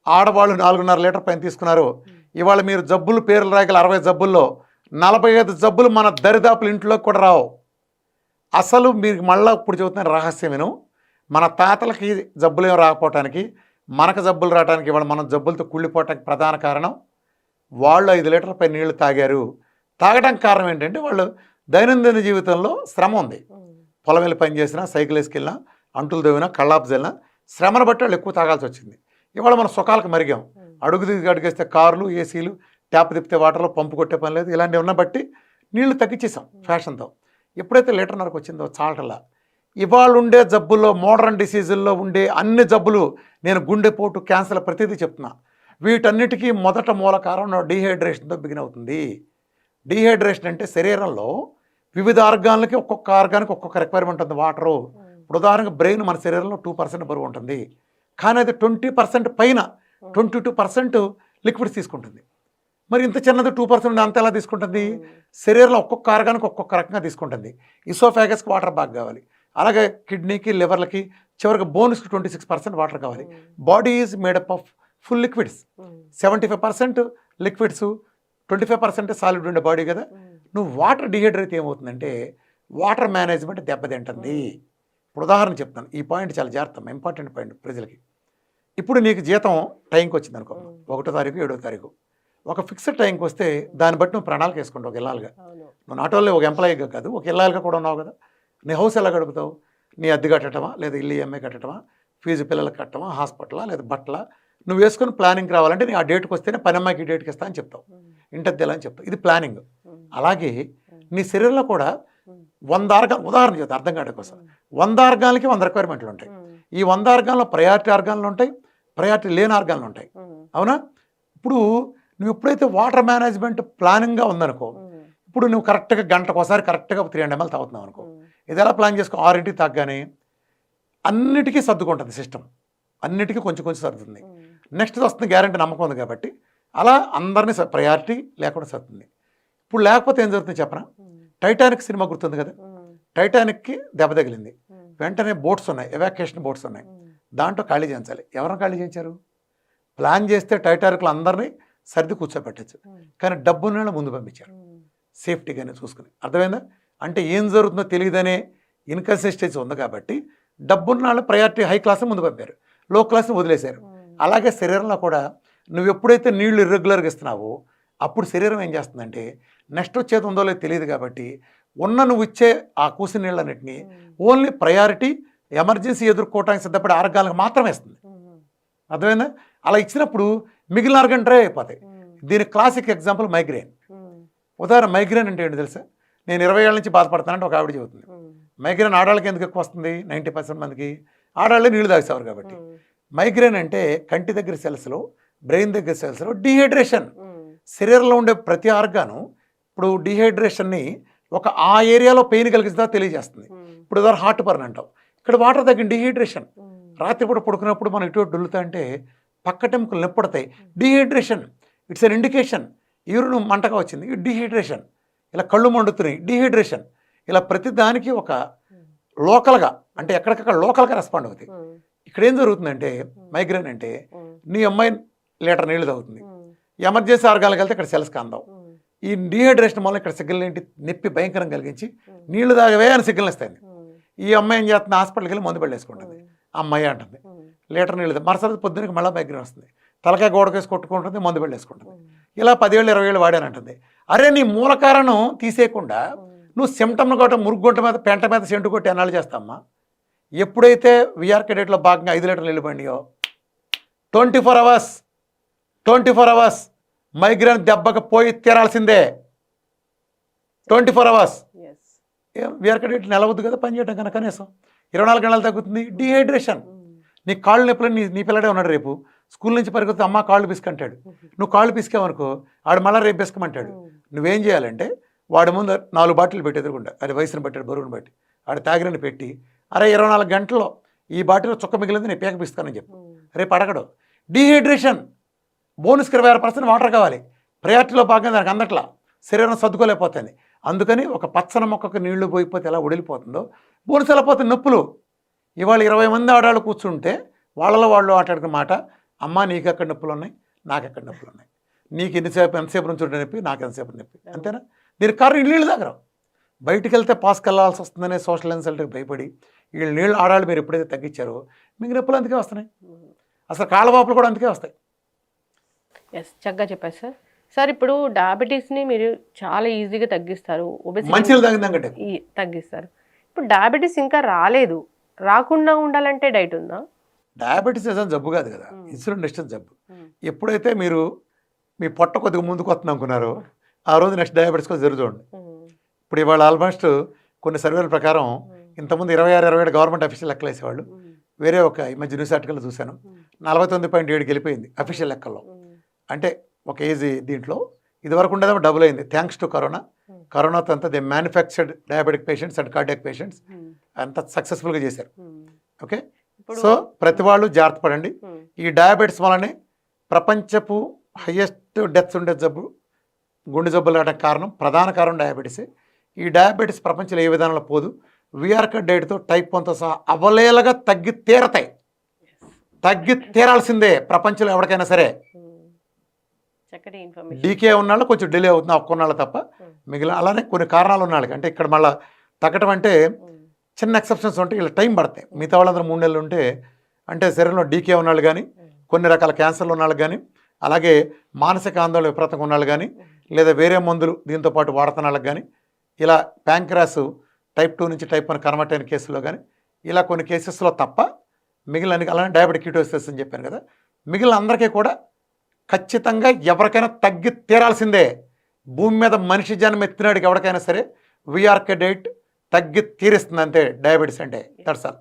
S3: ఆడవాళ్ళు 4.5 లీటర్ పైన తీసుకున్నారో, ఇవాళ మీరు జబ్బులు పేర్లు రాయగల 60 జబ్బుల్లో 45 జబ్బులు మన దరిదాపులు ఇంట్లోకి కూడా రావు. అసలు మీకు మళ్ళీ ఇప్పుడు చెబుతున్న రహస్యమేను, మన తాతలకి జబ్బులు ఏం రాకపోవటానికి, మనకు జబ్బులు రావడానికి, ఇవాళ మనం జబ్బులతో కుళ్ళిపోవటానికి ప్రధాన కారణం వాళ్ళు 5 లీటర్ల పై నీళ్లు తాగారు. తాగడానికి కారణం ఏంటంటే వాళ్ళు దైనందిన జీవితంలో శ్రమ ఉంది. పొలం వెళ్ళి పని చేసినా, సైకిల్ వేసుకెళ్ళినా, అంటులు దవ్వినా, కళ్ళాపు చల్లినా శ్రమను బట్టి వాళ్ళు ఎక్కువ తాగాల్సి వచ్చింది. ఇవాళ మనం సుఖాలకు మరిగాం. అడుగు దిగి అడిగేస్తే కార్లు, ఏసీలు, ట్యాప్ తిప్పితే వాటర్లో పంపు కొట్టే పని లేదు. ఇలాంటివి ఉన్న బట్టి నీళ్లు తగ్గించేసాం ఫ్యాషన్తో. ఎప్పుడైతే లీటర్న్నరకు వచ్చిందో చాలటలా ఇవాళ ఉండే జబ్బుల్లో, మోడర్న్ డిసీజుల్లో ఉండే అన్ని జబ్బులు, నేను గుండెపోటు, క్యాన్సర్ ప్రతిదీ చెప్తున్నా, వీటన్నిటికీ మొదట మూల కారణం డీహైడ్రేషన్తో బిగిన్ అవుతుంది. డీహైడ్రేషన్ అంటే శరీరంలో వివిధ ఆర్గాన్లకి ఒక్కొక్క ఆర్గానికి ఒక్కొక్క రిక్వైర్మెంట్ ఉంది వాటరు. ఇప్పుడు ఉదాహరణకు బ్రెయిన్ మన శరీరంలో 2% బరువు ఉంటుంది, కానీ అది 20% పైన 22% లిక్విడ్స్ తీసుకుంటుంది. మరి ఇంత చిన్నది 2% అంత ఎలా తీసుకుంటుంది? శరీరంలో ఒక్కొక్క ఆర్గానికి ఒక్కొక్క రకంగా తీసుకుంటుంది. ఇసోఫాగస్కి వాటర్ బాగా కావాలి, అలాగే కిడ్నీకి, లివర్లకి, చివరికి బోన్స్కి 26% వాటర్ కావాలి. Body is made up of full liquids. 75% liquids, 25% solid ఉండే బాడీ కదా. నువ్వు వాటర్ డిహైడ్రేట్ ఏమవుతుందంటే వాటర్ మేనేజ్మెంట్ దెబ్బతింటుంది. ఇప్పుడు ఉదాహరణ చెప్తాను, ఈ పాయింట్ చాలా జాగ్రత్త, ఇంపార్టెంట్ పాయింట్ ప్రజలకి. ఇప్పుడు నీకు జీతం టైంకి వచ్చింది అనుకో, 1వ తారీఖు, 7వ తారీఖు, ఒక ఫిక్స్డ్ టైంకి వస్తే దాన్ని బట్టి నువ్వు ప్రణాళిక వేసుకుంటావు. ఒక ఇల్లాలుగా, నువ్వు నాట్ ఓన్లీ ఒక ఎంప్లాయీగా కాదు, ఒక ఇల్లాలుగా కూడా ఉన్నావు కదా. నీ హౌస్ ఎలా గడుపుతావు? నీ అద్దె కట్టడమా, లేదా ఇల్లు ఈఎంఐ కట్టడమా, ఫీజు పిల్లలకు కట్టడమా, హాస్పిటలా, లేదా బట్టల, నువ్వు వేసుకుని ప్లానింగ్ రావాలంటే నీ ఆ డేట్కి వస్తేనే పని అమ్మాయికి డేట్కి ఇస్తా అని చెప్తావు, ఇంటద్దెలా అని చెప్తావు. ఇది ప్లానింగ్. అలాగే నీ శరీరంలో కూడా 100 ఆర్గాన్, ఉదాహరణ చెప్తా అర్థం కావడం కోసం, 100 ఆర్గాన్లకి 100 రిక్వైర్మెంట్లు ఉంటాయి. ఈ 100 ఆర్గాన్లో ప్రయారిటీ ఆర్గాన్లు ఉంటాయి, ప్రయారిటీ లేని ఆర్గాన్లు ఉంటాయి, అవునా? ఇప్పుడు నువ్వు ఎప్పుడైతే వాటర్ మేనేజ్మెంట్ ప్లానింగ్గా ఉందనుకో, ఇప్పుడు నువ్వు కరెక్ట్గా గంటకోసారి కరెక్ట్గా 300 ml తాగుతున్నావు అనుకో, ఇది ఎలా ప్లాన్ చేసుకో? 6ంటికి తగ్గగానే అన్నిటికీ సర్దుకుంటుంది సిస్టమ్, అన్నిటికీ కొంచెం కొంచెం సర్దుతుంది. నెక్స్ట్ వస్తుంది గ్యారంటీ, నమ్మకం ఉంది కాబట్టి అలా అందరినీ ప్రయారిటీ లేకుండా సర్దుతుంది. ఇప్పుడు లేకపోతే ఏం జరుగుతుంది చెప్పనా? టైటానిక్ సినిమా గుర్తుంది కదా, టైటానిక్కి దెబ్బ తగిలింది, వెంటనే బోట్స్ ఉన్నాయి, ఎవాక్యుయేషన్ బోట్స్ ఉన్నాయి, దాంట్లో ఖాళీ చేయించాలి. ఎవరైనా ఖాళీ చేయించారు? ప్లాన్ చేస్తే టైటానిక్లో అందరినీ సర్ది కూర్చోబెట్టచ్చు, కానీ డబ్బున్న ముందు పంపించారు సేఫ్టీగానే చూసుకుని. అర్థమైందా? అంటే ఏం జరుగుతుందో తెలియదనే ఇన్కన్సిస్టెన్సీ ఉంది కాబట్టి డబ్బున్న వాళ్ళు ప్రయారిటీ హై క్లాస్ని ముందు పంపారు, లో క్లాస్ని వదిలేశారు. అలాగే శరీరంలో కూడా నువ్వు ఎప్పుడైతే నీళ్లు ఇర్రెగ్యులర్గా ఇస్తున్నావో అప్పుడు శరీరం ఏం చేస్తుందంటే నెక్స్ట్ వచ్చేది ఉందో లేదో తెలియదు కాబట్టి నువ్వు ఇచ్చే ఆ కూసి నీళ్ళన్నింటినీ ఓన్లీ ప్రయారిటీ, ఎమర్జెన్సీ ఎదుర్కోవడానికి సిద్ధపడే ఆర్గాన్లకు మాత్రమే ఇస్తుంది. అర్థమైందా? అలా ఇచ్చినప్పుడు మిగిలిన ఆర్గాన్ డ్రై అయిపోతాయి. దీని క్లాసిక్ ఎగ్జాంపుల్ మైగ్రేన్. ఉదాహరణ, మైగ్రేన్ అంటే ఏంటి తెలుసా? నేను 20 ఏళ్ళ నుంచి బాధపడతానంటే ఒక ఆవిడ చెబుతుంది. మైగ్రేన్ ఆడవాళ్ళకి ఎందుకు ఎక్కువ వస్తుంది? 90% మందికి ఆడవాళ్ళే నీళ్లు తాగేసేవారు కాబట్టి. మైగ్రేన్ అంటే కంటి దగ్గర సెల్స్లో, బ్రెయిన్ దగ్గర సెల్స్లో డీహైడ్రేషన్. శరీరంలో ఉండే ప్రతి ఆర్గాను ఇప్పుడు డీహైడ్రేషన్ని ఒక ఆ ఏరియాలో పెయిన్ కలిగిస్తుందా తెలియజేస్తుంది. ఇప్పుడు ఉదాహరణ హార్ట్ బర్న్ అంటాం, ఇక్కడ వాటర్ తగ్గిన డీహైడ్రేషన్. రాత్రిపూట పడుకున్నప్పుడు మనం ఇటు డొల్లుతా అంటే పక్కటెముకలు నొప్పడతాయి, dehydration. It's an indication. Urine మంటగా వచ్చింది, డీహైడ్రేషన్. ఇలా కళ్ళు మండుతున్నాయి, డీహైడ్రేషన్. ఇలా ప్రతి దానికి ఒక లోకల్గా, అంటే ఎక్కడికక్కడ లోకల్గా రెస్పాండ్ అవుతాయి. ఇక్కడ ఏం జరుగుతుందంటే మైగ్రేన్ అంటే నీ అమ్మాయి లీటర్ నీళ్ళు తాగుతుంది, ఎమర్జెన్సీ ఆర్గాన్కి వెళ్తే ఇక్కడ సెల్స్కి అందవు. ఈ డీహైడ్రేషన్ వల్ల ఇక్కడ సిగ్నల్ ఏంటి, నొప్పి భయంకరం కలిగించి నీళ్లు తాగవే అని సిగ్నల్ ఇస్తాయి. ఈ అమ్మాయి ఏం చేస్తుంది? హాస్పిటల్కి వెళ్ళి మందు పడేసుకుంటుంది, అమ్మాయి అంటుంది లీటర్ నీళ్ళు. మరుసటి పొద్దునకి మళ్ళీ మైగ్రేన్ వస్తుంది, తలకాయ గోడకేసి కొట్టుకుంటుంది, మందు పడేసుకుంటుంది. ఇలా 10 ఏళ్ళు 20 ఏళ్ళు వాడానంటుంది. అరే నీ మూల కారణం తీసేయకుండా నువ్వు సిమ్టమ్ను కొట్ట మురుగుంట మీద, పెంట మీద సెంటు కొట్టి ఎన్నాళ్ళు చేస్తామ్మా? ఎప్పుడైతే విఆర్ కెడెట్లో భాగంగా 5 లీటర్లు నీళ్ళు పండియో 24 అవర్స్ మైగ్రేన్ దెబ్బకి పోయి తీరాల్సిందే. 24 అవర్స్. విఆర్ కెడెట్ నెలవద్దు కదా పని చేయడం కన్నా, కనీసం 24 గంటలు తగ్గుతుంది. డీహైడ్రేషన్. నీ కాళ్ళు నొప్పులు, నీ పిల్లడే ఉన్నాడు, రేపు స్కూల్ నుంచి పరిగెత్తి అమ్మ కాళ్ళు పిసుకంటాడు. నువ్వు కాళ్ళు పిసికావనుకో ఆడు మళ్ళీ రేపు పిసుకమంటాడు. నువ్వేం చేయాలంటే వాడి ముందు 4 బాటిల్ పెట్టి ఎదురుకుండా, అది వయసును బట్టి, బరువును బట్టి, ఆడు తాగిరని పెట్టి, అరే 24 గంటల్లో ఈ బాటిల్లో చుక్క మిగిలింది నేను పేక పిస్తానని చెప్పు. రేపు అడగడు. డీహైడ్రేషన్. బోనస్కి 26% వాటర్ కావాలి, ప్రయారిటీలో భాగంగా దానికి అందట్లా, శరీరం సర్దుకోలేకపోతుంది. అందుకని ఒక పచ్చని మొక్కకు నీళ్లు పోయిపోతే ఎలా వడిలిపోతుందో బోనస్ ఎలా పోతుంది, నొప్పులు. ఇవాళ 20 మంది ఆడాళ్ళు కూర్చుంటే వాళ్ళలో వాళ్ళు ఆటాడుకున్న మాట, అమ్మ నీకు ఎక్కడ నొప్పులు ఉన్నాయి, నాకు ఎక్కడ నొప్పులు ఉన్నాయి, నీకు ఎంతసేపు నుంచి నొప్పి, నాకు ఎంతసేపు నొప్పి, అంతేనా? దీనికి కారణం నీళ్ళు తాగరు. బయటికి వెళ్తే పాస్కి వెళ్ళాల్సి వస్తుందనే సోషల్ ఇన్సల్ట్కి భయపడి వీళ్ళు నీళ్ళు ఆడాళ్ళు మీరు ఎప్పుడైతే తగ్గించారో మీకు నొప్పులు అందుకే వస్తున్నాయి. అసలు కాళ్ళవాపులు కూడా అందుకే వస్తాయి.
S2: ఎస్, చక్కగా చెప్పారు సార్. సార్ ఇప్పుడు డయాబెటీస్ని మీరు చాలా ఈజీగా తగ్గిస్తారు,
S3: మంచిలు తాగిందంటే
S2: తగ్గిస్తారు. ఇప్పుడు డయాబెటీస్ ఇంకా రాలేదు, రాకుండా ఉండాలంటే డైట్ ఉందా?
S3: డయాబెటీస్ నిజం జబ్బు కాదు కదా, ఇన్సులిన్ రెసిస్టెన్స్ జబ్బు. ఎప్పుడైతే మీరు మీ పొట్ట కొద్దిగా ముందుకు వస్తుంది అనుకున్నారో ఆ రోజు నెక్స్ట్ డయాబెటీస్ కూడా జరుగుతుంది. ఇప్పుడు ఇవాళ ఆల్మోస్ట్ కొన్ని సర్వేల ప్రకారం ఇంతకుముందు 26-27 గవర్నమెంట్ అఫీషియల్ లెక్కలు వేసేవాళ్ళు. వేరే ఒక ఈ మధ్య న్యూస్ ఆర్టికల్ చూశాను, 49.7 వెళ్ళిపోయింది అఫీషియల్ లెక్కల్లో. అంటే ఒక ఏజ్ దీంట్లో ఇదివరకు ఉండేదో డబుల్ అయింది థ్యాంక్స్ టు కరోనా. కరోనాతో అంతా they manufactured diabetic patients and cardiac patients అంత సక్సెస్ఫుల్గా చేశారు. ఓకే, సో ప్రతి వాళ్ళు జాగ్రత్త పడండి. ఈ డయాబెటీస్ వల్లనే ప్రపంచపు హయ్యెస్ట్ డెత్స్ ఉండే జబ్బు గుండె జబ్బులు రావడానికి కారణం, ప్రధాన కారణం డయాబెటీసే. ఈ డయాబెటీస్ ప్రపంచంలో ఏ విధానంలో పోదు. వీఆర్కర్ డైట్తో టైప్ 1తో సహా అవలేలగా తగ్గి తీరతాయి, తగ్గి తీరాల్సిందే ప్రపంచంలో ఎవరికైనా సరే.
S2: చక్కటి ఇన్ఫర్మేషన్.
S3: డీకే ఉన్నాళ్ళు కొంచెం డిలే అవుతుంది ఒక్కన్నాళ్ళు తప్ప, మిగిలిన అలానే కొన్ని కారణాలు ఉన్నాళ్ళకి. అంటే ఇక్కడ మళ్ళీ తగ్గటం అంటే చిన్న ఎక్సెప్షన్స్ ఉంటే ఇలా టైం పడతాయి. మిగతా వాళ్ళందరూ 3 నెలలు ఉంటే అంటే శరీరంలో డీకే ఉన్నాళ్ళు కానీ, కొన్ని రకాల క్యాన్సర్లు ఉన్నాళ్ళు కానీ, అలాగే మానసిక ఆందోళన విపరీతంగా ఉన్నాళ్ళు కానీ, లేదా వేరే మందులు దీంతో పాటు వాడుతున్న వాళ్ళకి కానీ, ఇలా ప్యాంక్రాస్ టైప్ 2 నుంచి టైప్ 1 కన్వర్ట్ అయిన కేసుల్లో కానీ, ఇలా కొన్ని కేసెస్లో తప్ప మిగిలిన అలానే డయాబెటిక్ కీటోసిస్ అని చెప్పాను కదా, మిగిలిన అందరికీ కూడా ఖచ్చితంగా ఎవరికైనా తగ్గి తీరాల్సిందే. భూమి మీద మనిషి జన్మ ఎత్తినాడికి ఎవరికైనా సరే వీఆర్కే డైట్ తగ్గి తీరిస్తుంది అంతే డయాబెటీస్ అంటే. That's all.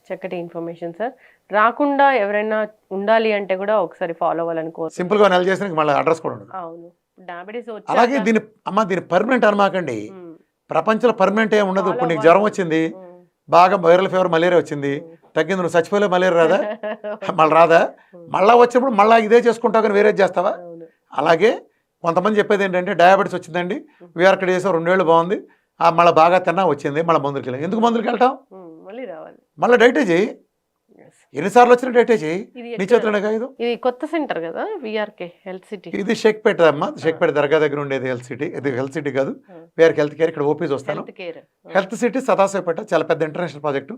S2: చక్కటి ఇన్ఫర్మేషన్ సార్. రాకుండా ఎవరైనా ఉండాలి అంటే కూడా ఒకసారి ఫాలో అవ్వాలనుకో.
S3: సింపుల్గా నెల చేసిన మళ్ళీ అడ్రస్ కూడా ఉండదు.
S2: అవును, డయాబెటీస్
S3: అలాగే దీని పర్మనెంట్ అనమాకండి. ప్రపంచంలో పర్మనెంట్ ఏమి ఉండదు. ఇప్పుడు నీకు జ్వరం వచ్చింది, బాగా వైరల్ ఫీవర్ మలేరియా వచ్చింది, తగ్గింది, నువ్వు చచ్చిపోలే మలేరియా రాదా? మళ్ళీ రాదా? మళ్ళీ వచ్చినప్పుడు మళ్ళీ ఇదే చేసుకుంటావు కానీ వేరే చేస్తావా? అలాగే కొంతమంది చెప్పేది ఏంటంటే డయాబెటీస్ వచ్చిందండి, వీఆర్కే చేసాం 2 ఏళ్ళు బాగుంది, మళ్ళీ బాగా తిన్నా వచ్చింది, మళ్ళీ మందులకి వెళ్ళాం. ఎందుకు మందులకి వెళ్తాం?
S2: మళ్ళీ రావాలి,
S3: మళ్ళీ డైటే చేయి. ఎన్నిసార్లు వచ్చిన డైటే చేయి, నీ చేతిలోనే కాదు.
S2: ఇది కొత్త సెంటర్ కదా వీఆర్కే హెల్త్ సిటీ.
S3: ఇది షేక్పేట అమ్మా, షేక్పేట దర్గా దగ్గర ఉండేది హెల్త్ సిటీ. ఇది హెల్త్ సిటీ కాదు, వీఆర్కే హెల్త్ కేర్. ఇక్కడ ఓపీ వస్తాను. హెల్త్ సిటీ సదాశివపేట, చాలా పెద్ద ఇంటర్నేషనల్ ప్రాజెక్టు.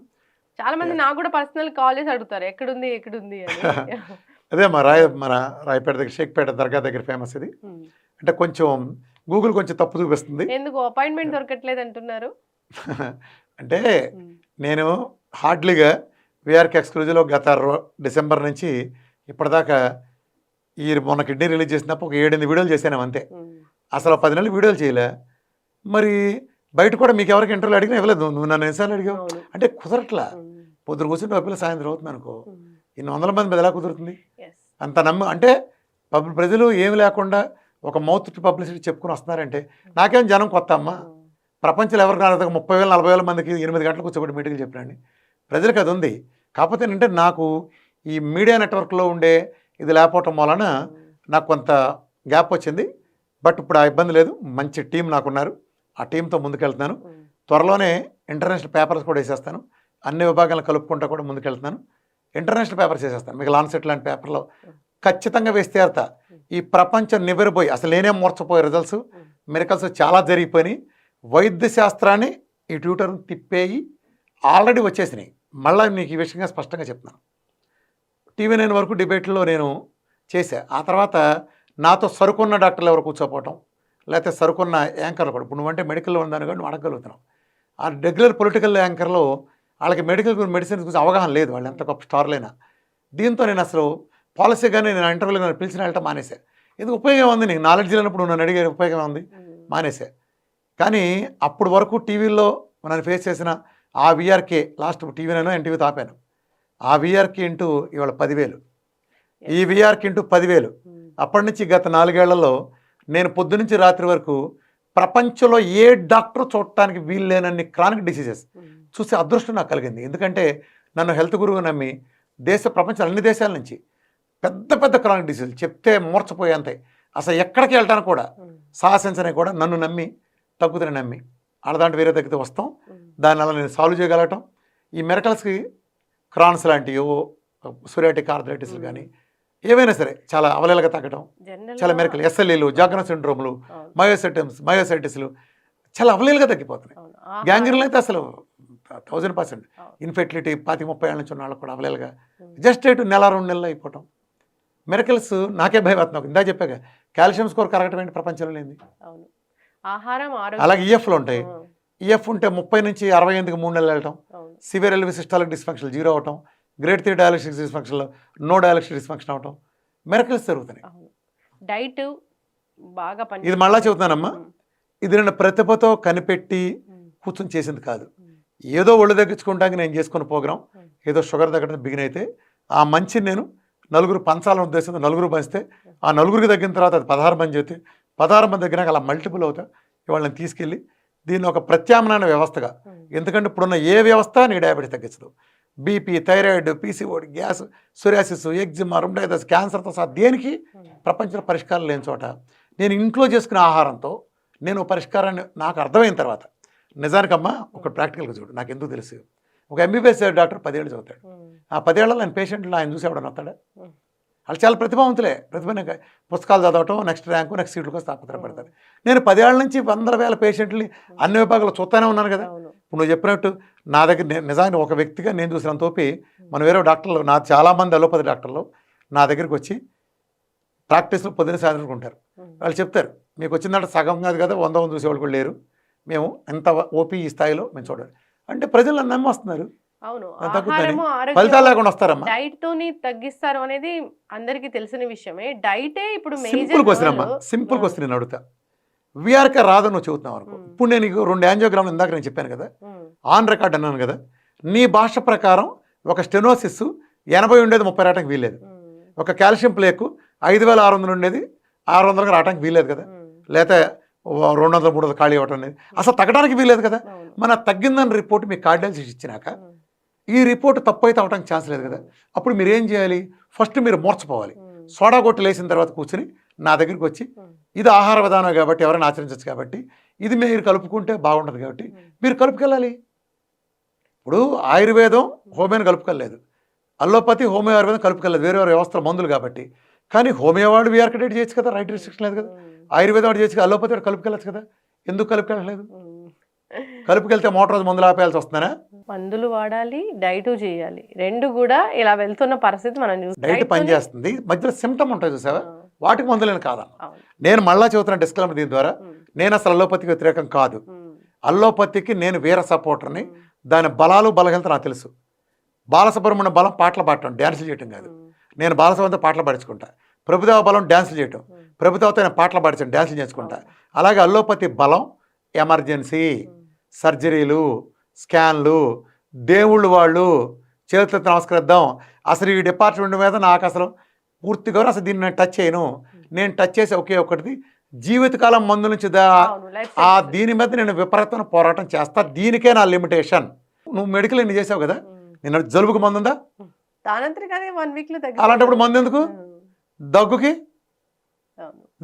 S2: చాలా మంది నాకు కూడా పర్సనల్ కాల్ చేసి అడుగుతారు ఎక్కడుంది ఎక్కడుంది అని.
S3: అదే మన రాయపేట దగ్గర షేక్పేట దర్గా దగ్గర ఫేమస్ ఇది. అంటే కొంచెం గూగుల్ కొంచెం తప్పు చూపిస్తుంది.
S2: ఎందుకు అపాయింట్మెంట్ దొరకట్లేదు అంటున్నారు?
S3: అంటే నేను హార్డ్లీగా వీఆర్కే ఎక్స్క్లూజివ్లో గత డిసెంబర్ నుంచి ఇప్పటిదాకా మొన్న కిడ్నీ రిలీజ్ చేసినప్పుడు ఒక 7-8 వీడియోలు చేశాను అంతే. అసలు 10 నెలలు వీడియోలు చేయలే. మరి బయట కూడా మీకు ఎవరికి ఇంటర్వ్యూలు అడిగినా ఇవ్వలేదు. నువ్వు నన్ను ఎన్నిసార్లు అడిగావు అంటే కుదరట్లా. పొద్దున కూర్చుంటే డబ్బులు సాయంత్రం అవుతుంది అనుకో, ఇన్ని 100 మంది మీద ఎలా కుదురుతుంది? అంత అంటే ప్రజలు ఏమి లేకుండా ఒక మౌత్ టు పబ్లిసిటీ చెప్పుకుని వస్తున్నారంటే నాకేం జనం కొత్త అమ్మ. ప్రపంచంలో ఎవరికి రాలేదు 30,000-40,000 మందికి 8 గంటలు కూర్చోబెట్టి మీటింగ్లు చెప్పినండి. ప్రజలకు అది ఉంది. కాకపోతే ఏంటంటే నాకు ఈ మీడియా నెట్వర్క్లో ఉండే ఇది లేకపోవటం వలన నాకు కొంత గ్యాప్ వచ్చింది. బట్ ఇప్పుడు ఆ ఇబ్బంది లేదు, మంచి టీం నాకున్నారు, ఆ టీంతో ముందుకెళ్తున్నాను. త్వరలోనే ఇంటర్నేషనల్ పేపర్స్ కూడా వేసేస్తాను, అన్ని విభాగాలను కలుపుకుంటూ కూడా ముందుకెళ్తున్నాను. ఇంటర్నేషనల్ పేపర్స్ వేసేస్తాను, మీకు లాన్సెట్ లాంటి పేపర్లో ఖచ్చితంగా వేస్తే అర్థ. ఈ ప్రపంచం నివ్వెరపోయి అసలు నేనే మూర్చపోయే రిజల్ట్స్ మిరకల్స్ చాలా జరిగిపోయినాయి. వైద్య శాస్త్రాన్ని ఈ ట్యూటర్ని తిప్పేయి ఆల్రెడీ వచ్చేసినాయి. మళ్ళీ నీకు ఈ విషయంగా స్పష్టంగా చెప్తున్నాను. TV9 వరకు డిబేట్లో నేను చేశా. ఆ తర్వాత నాతో సరుకున్న డాక్టర్లు ఎవరు కూర్చోపోవటం, లేకపోతే సరుకున్న యాంకర్లు కూడా. ఇప్పుడు నువ్వంటే మెడికల్లో ఉందని కూడా నువ్వు అడగలుగుతున్నావు. ఆ రెగ్యులర్ పొలిటికల్ యాంకర్లో వాళ్ళకి మెడిసిన్స్ గురించి అవగాహన లేదు, వాళ్ళు ఎంత గొప్ప స్టార్లైనా. దీంతో నేను అసలు పాలసీగానే నేను ఇంటర్వ్యూలో నన్ను పిలిచిన వెళ్ళటం మానేసా. ఎందుకు ఉపయోగం ఉంది? నీకు నాలెడ్జ్ లేనప్పుడు నన్ను అడిగే ఉపయోగం ఉంది, మానేసా. కానీ అప్పుడు వరకు టీవీల్లో నన్ను ఫేస్ చేసిన ఆ వీఆర్కే లాస్ట్ TV9 NTV తాపాను. ఆ వీఆర్కే ఇంటూ ఇవాళ 10,000, ఈ వీఆర్కే ఇంటూ 10,000. అప్పటి నుంచి గత 4 ఏళ్లలో నేను పొద్దునుంచి రాత్రి వరకు ప్రపంచంలో ఏ డాక్టర్ చూడటానికి వీలు లేనన్ని క్రానిక్ డిసీజెస్ చూసే అదృష్టం నాకు కలిగింది. ఎందుకంటే నన్ను హెల్త్ గురువు నమ్మి ప్రపంచం అన్ని దేశాల నుంచి పెద్ద పెద్ద క్రానిక్ డిసీజ్ చెప్తే మూర్చపోయేంతాయి, అసలు ఎక్కడికి వెళ్ళటానికి కూడా సాహసించని కూడా నన్ను నమ్మి తగ్గుతుని నమ్మి ఆడదాంటి వేరే తగ్గితే వస్తాం, దాన్ని అలా నేను సాల్వ్ చేయగలగటం. ఈ మెరకల్స్కి క్రాన్స్ లాంటివి, సోరియాటిక్ ఆర్థరైటిస్లు కానీ ఏవైనా సరే చాలా అవలేలుగా తగ్గటం, చాలా మెరకలు, SLEలు, జాగ్రత్త సిండ్రోమ్లు, మయోసైటిస్లు చాలా అవలీలుగా తగ్గిపోతున్నాయి.
S2: అవును.
S3: గ్యాంగ్రీన్లు అయితే అసలు 1000%.
S2: అవును.
S3: ఇన్ఫెర్టిలిటీ 25-30 ఏళ్ళ నుంచి ఉన్న వాళ్ళకు కూడా అవలీలుగా జస్ట్ ఇటు నెల 2 నెలలు అయిపోవటం. మిరకల్స్ నాకే భయం అవుతుంది. ఇందా చెప్పాక కాల్షియం స్కోర్ కరెక్ట్ ఏంటి ప్రపంచంలో లేని.
S2: అవును. ఆహారం
S3: అలాగే
S2: ఆరోగ్యం.
S3: ఈఎఫ్లు ఉంటాయి. ఈఎఫ్ ఉంటే 30 నుంచి 68కి 3 నెలలు వెళ్ళటం,
S2: అవును.
S3: సివియర్ ఎల్వి సిస్టాలిక్ డిస్ఫంక్షన్ 0 అవటం, గ్రేడ్ 3 డయాలసిస్ డిస్ఫంక్షన్లో నో డయాలసిస్ డిస్ఫంక్షన్ అవటం, మిరకల్స్ జరుగుతున్నాయి.
S2: అవును. డైట్ బాగా పని.
S3: ఇది మళ్ళా చెబుతున్నానమ్మా, ఇది నేను ప్రతిభతో కనిపెట్టి కూర్చొని చేసింది కాదు. ఏదో ఒళ్ళు తగ్గించుకోవడానికి నేను చేసుకున్న ప్రోగ్రాం, ఏదో షుగర్ తగ్గడం బిగిన్ అయితే ఆ మంచిని నేను నలుగురు పంచాలని ఉద్దేశంతో నలుగురు పంచితే ఆ నలుగురికి తగ్గిన తర్వాత అది 16 మంది చేస్తే 16 మంది తగ్గినాక అలా మల్టిపుల్ అవుతా ఇవాళ నేను తీసుకెళ్ళి దీన్ని ఒక ప్రత్యామ్నాయ వ్యవస్థగా, ఎందుకంటే ఇప్పుడున్న ఏ వ్యవస్థ నీ డయాబెటీస్ తగ్గించదు. BP, thyroid, PCOD, gas, psoriasis, eczema, rheumatoiditis, క్యాన్సర్తో సహా దేనికి ప్రపంచంలో పరిష్కారం లేని చోట నేను ఇంట్లో చేసుకునే ఆహారంతో నేను పరిష్కారాన్ని నాకు అర్థమైన తర్వాత, నిజానికమ్మా ఒక ప్రాక్టికల్గా చూడు, నాకు ఎందుకు తెలుసు. ఒక ఎంబీబీఎస్ డాక్టర్ 10 ఏళ్ళు చదువుతాడు. ఆ 10 ఏళ్ళలో ఆయన పేషెంట్లు ఆయన చూసి ఎవడన్నా వస్తాడా? వాళ్ళు చాలా ప్రతిభావంతులే. ప్రతిభ పుస్తకాలు చదవటం, నెక్స్ట్ ర్యాంకు, నెక్స్ట్ సీట్లు కోసం తాపత్రపడతారు. నేను 10 ఏళ్ళ నుంచి 100,000 పేషెంట్ని అన్ని విభాగాలు చూస్తూనే ఉన్నాను కదా. ఇప్పుడు నువ్వు చెప్పినట్టు నా దగ్గర నిజానికి ఒక వ్యక్తిగా నేను చూసినంత తోపి మన వేరే డాక్టర్లు, నా చాలామంది అలోపతి డాక్టర్లు నా దగ్గరికి వచ్చి ప్రాక్టీస్లో పొద్దున సాయంత్రం ఉంటారు. వాళ్ళు చెప్తారు, మీకు వచ్చిందంటే సగం కాదు కదా, 100 చూసేవాళ్ళు కూడా లేరు, మేము ఎంత ఓపీ ఈ స్థాయిలో మేము చూడాలి అంటే ప్రజలు నమ్మి వస్తున్నారు.
S2: అవును.
S3: తగ్గుతుంది,
S2: ఆహారము
S3: ఫలితాలు లేకుండా వస్తారమ్మా.
S2: డైట్ తోని తగ్గిస్తారు అనేది అందరికీ తెలిసిన విషయమే. డైటే ఇప్పుడు
S3: సింపుల్ క్వశ్చన్ అమ్మా, సింపుల్ క్వశ్చన్ నేను అడుగుతా. విఆర్కే రాదని నువ్వు చెబుతున్నావు అనుకో. ఇప్పుడు నేను 2 యాంజియోగ్రామ్లు ఇందాక నేను చెప్పాను కదా, ఆన్ రికార్డ్ అన్నాను కదా. నీ భాష ప్రకారం ఒక స్టెనోసిస్ 80 ఉండేది 30 రావడానికి వీల్లేదు. ఒక కాల్షియం ప్లేకు 5,600 ఉండేది 600కి రావడానికి వీల్లేదు కదా. లేకపోతే 200-300 ఖాళీ అవ్వటం అనేది అసలు తగ్గడానికి వీల్లేదు కదా. మన తగ్గిందని రిపోర్ట్ మీ కార్డియాలజిస్ట్ ఇచ్చినాక ఈ రిపోర్ట్ తప్పు అయితే అవడానికి ఛాన్స్ లేదు కదా. అప్పుడు మీరు ఏం చేయాలి? ఫస్ట్ మీరు మూర్చపోవాలి. సోడా కొట్టి లేచిన తర్వాత కూర్చుని నా దగ్గరికి వచ్చి, ఇది ఆహార విధానం కాబట్టి ఎవరైనా ఆచరించవచ్చు కాబట్టి ఇది మీరు కలుపుకుంటే బాగుంటుంది కాబట్టి మీరు కలుపుకెళ్ళాలి. ఇప్పుడు ఆయుర్వేదం హోమియోని కలుపుకెళ్ళలేదు, అల్లోపతి హోమియో ఆయుర్వేదం కలుపుకెళ్ళలేదు, వేరే వేరే వ్యవస్థల మందులు కాబట్టి. కానీ హోమియో వాడు వీఆర్కే డైట్ చేయొచ్చు కదా, రైట్ రిస్ట్రిక్షన్ లేదు కదా. ఆయుర్వేదం వాడు చేయొచ్చు కదా, అల్లోపతి వాడు కలుపుకెళ్ళచ్చు కదా. ఎందుకు కలుపుకెళ్ళలేదు? కలుపుకెళ్తే మోటార్ మందులు ఆపేయాల్సి వస్తుందనా?
S2: మందులు వాడాలి, డైట్ చేయాలి, రెండు కూడా ఇలా వెళ్తున్న పరిస్థితి మనం చూస్తాం.
S3: డైట్ పనిచేస్తుంది, మధ్యలో సిమ్టమ్ ఉంటుంది చూసావా, వాటికి మందులేని కాదన్న. నేను మళ్ళా చెబుతున్న డిస్క్లైమర్ దీని ద్వారా, నేను అసలు అల్లోపతికి వ్యతిరేకం కాదు. అల్లోపతికి నేను వీర సపోర్టర్ని. దాని బలాలు బలహీనత నాకు తెలుసు. బాలసుబ్రహ్మణ్యం బలం పాటలు పాడటం, డ్యాన్సులు చేయటం కాదు. నేను బాలసుబ్రహ్మణ్యం పాటలు పాడించుకుంటా. ప్రభుదేవ బలం డ్యాన్సులు చేయటం, ప్రభుదేవతో నేను పాటలు పాడించాను, డ్యాన్సులు చేసుకుంటా. అలాగే అల్లోపతి బలం ఎమర్జెన్సీ, సర్జరీలు, స్కాన్లు, దేవుళ్ళు వాళ్ళు చేతులతో నమస్కరిద్దాం. అసలు ఈ డిపార్ట్మెంట్ మీద నాకు అసలు పూర్తిగా అసలు దీన్ని నేను టచ్ చేయను. నేను టచ్ చేసి ఒకే ఒకటిది, జీవితకాలం మందు నుంచి దీని మీద నేను విపరీతమైన పోరాటం చేస్తా. దీనికే నా లిమిటేషన్. నువ్వు మెడికల్ ఎన్ని చేసావు కదా, నేను జలుబుకి మందు ఉందా? అలాంటప్పుడు మందు ఎందుకు? దగ్గుకి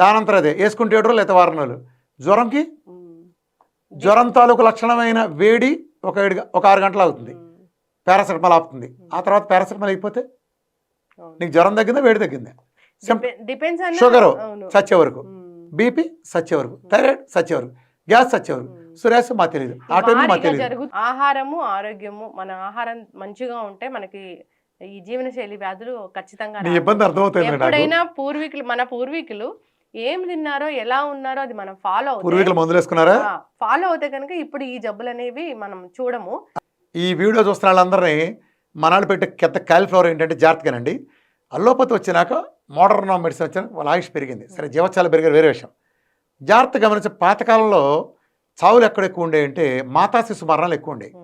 S3: దానంతరం అదే వేసుకుంటే 7 రోజులు లేదా 4 నెలలు. జ్వరంకి, జ్వరం తాలూకు లక్షణమైన వేడి ఒక 6 గంటలు అవుతుంది, పారాసెటమాల్ ఆపుతుంది. ఆ తర్వాత పారాసెటమాల్ అయిపోతే నీకు జ్వరం తగ్గిందా, వేడి తగ్గిందా? షుగరు సచ్చే వరకు, బీపీ సచ్చే వరకు, థైరాయిడ్ సచ్చే వరకు, గ్యాస్ సచ్చే వరకు, సురేష్ మాకు తెలియదు, ఆటోమీ మాకు తెలియదు.
S2: ఆహారము, ఆరోగ్యము, మన ఆహారం మంచిగా ఉంటే మనకి ఈ జీవనశైలి వ్యాధులు ఖచ్చితంగా
S3: నీ ఇబ్బంది అర్థమవుతుంది.
S2: ఎప్పుడైనా మన పూర్వీకులు ఏం తిన్నారో, ఎలా ఉన్నారో అది మనం
S3: పూర్వీకులు మందులు వేసుకున్నారా,
S2: ఫాలో అవుతే కనుక ఇప్పుడు ఈ జబ్బులు అనేవి మనం చూడము.
S3: ఈ వీడియో చూస్తున్న వాళ్ళందరినీ మనాడు పెట్టే పెద్ద కాలిఫ్లవర్ ఏంటంటే జాగ్రత్తగానండి. అల్లోపతి వచ్చినాక మోడర్న్ మెడిసిన్ వచ్చినాక వాళ్ళ ఆయుష్ పెరిగింది, సరే జీవచాలు పెరిగారు, వేరే విషయం. జాగ్రత్త గమనించే పాతకాలంలో చావులు ఎక్కడ ఎక్కువ ఉండేవి అంటే మాతా శిశు మరణాలు ఎక్కువ ఉండేవి.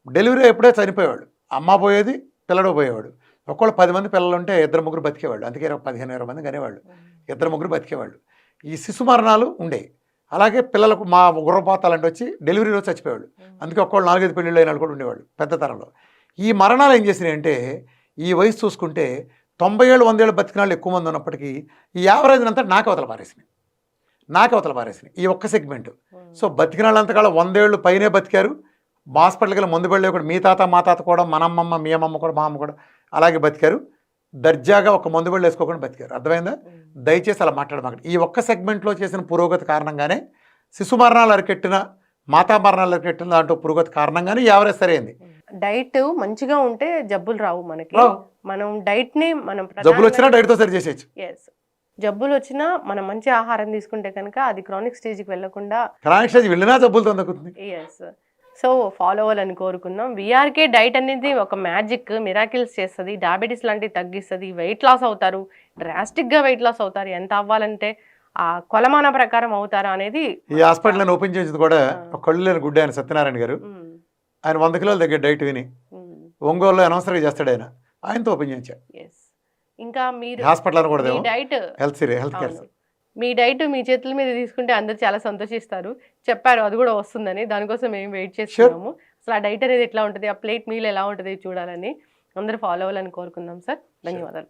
S3: డెలివరీ ఎప్పుడే చనిపోయేవాడు, అమ్మ పోయేది, పిల్లడు పోయేవాడు. ఒక్కళ్ళు 10 మంది పిల్లలు ఉంటే 2-3 బతికేవాళ్ళు, అందుకే 15-20 మంది కనేవాళ్ళు, 2-3 బతికేవాళ్ళు. ఈ శిశు మరణాలు ఉండేవి. అలాగే పిల్లలకు మా గుర్రపాతాలంటే వచ్చి డెలివరీలో చచ్చిపోయేవాళ్ళు, అందుకే ఒక్కళ్ళు 4-5 పెళ్ళిళ్ళు అయిన కూడా ఉండేవాళ్ళు పెద్ద తరంలో. ఈ మరణాలు ఏం చేసినాయి అంటే, ఈ వయసు చూసుకుంటే 90 ఏళ్ళు 100 ఏళ్ళు బతికిన వాళ్ళు ఎక్కువ మంది ఉన్నప్పటికీ ఈ యావరేజ్ అంతా నాకవతల పారేసినాయి ఈ ఒక్క సెగ్మెంట్. సో బతికిన వాళ్ళంతకాలం 100 ఏళ్ళు పైనే బతికారు. హాస్పిటల్కి వెళ్ళి మందు పడలే కూడా, మీ తాత మా తాత కూడా, మన అమ్మమ్మ మీ అమ్మమ్మ కూడా, మా అమ్మ కూడా అలాగే బతికారు. దర్జాగా ఒక మందు పళ్ళు వేసుకోకుండా బతికారు. అర్థమైందా? దయచేసి అలా మాట్లాడమాకండి. ఈ ఒక్క సెగ్మెంట్లో చేసిన పురోగతి కారణంగానే శిశు మరణాలు అరికెట్టిన మాతా మరణాలకు పెట్టిన దాంట్లో పురుగతి కారణంగానే యావరేజ్ సరైంది.
S2: డైట్ మంచిగా ఉంటే జబ్బులు రావు మనకి.
S3: రావు.
S2: మనం డైట్ ని మనం
S3: జబ్బులు వచ్చినా డైట్తో సరి చేసేయచ్చు.
S2: ఎస్, జబ్బులు వచ్చినా మనం మంచి ఆహారం తీసుకుంటే కనుక అది క్రానిక్ స్టేజ్కి వెళ్లకుండా
S3: క్రానిక్ స్టేజ్ వెళ్ళినా జబ్బులతో తగ్గుతుంది.
S2: ఎస్. సో ఫాలో అవ్వాలని కోరుకున్నాం. విఆర్కే డైట్ అనేది ఒక మ్యాజిక్, మిరాకిల్స్ చేస్తుంది. డయాబెటీస్ లాంటివి తగ్గిస్తుంది, వెయిట్ లాస్ అవుతారు, డ్రాస్టిక్గా వెయిట్ లాస్ అవుతారు. ఎంత అవ్వాలంటే ఆ కొలమాన ప్రకారం అవుతారా అనేది.
S3: ఈ హాస్పిటల్ ఓపెన్ చేసింది కూడా ఒక కళ్ళు లేని గుడ్డ ఆయన సత్యనారాయణ గారు. ఆయన 100 కిలోల దగ్గర డైట్ విని ఒంగోలులో అనవసరంగా చేస్తాడు ఆయన, ఆయనతో ఓపెన్ చేయించాడు.
S2: ఎస్. ఇంకా మీరు
S3: హాస్పిటల్ కూడా
S2: డైట్
S3: హెల్త్ కేర్
S2: మీ డైట్ మీ చేతుల మీద తీసుకుంటే అందరు చాలా సంతోషిస్తారు. చెప్పారు అది కూడా వస్తుందని, దానికోసం మేము వెయిట్ చేస్తున్నాము. అసలు ఆ డైట్ అనేది ఎట్లా ఉంటుంది, ఆ ప్లేట్ మీల్ ఎలా ఉంటుంది చూడాలని అందరూ ఫాలో అవ్వాలని కోరుకుందాం సార్. ధన్యవాదాలు.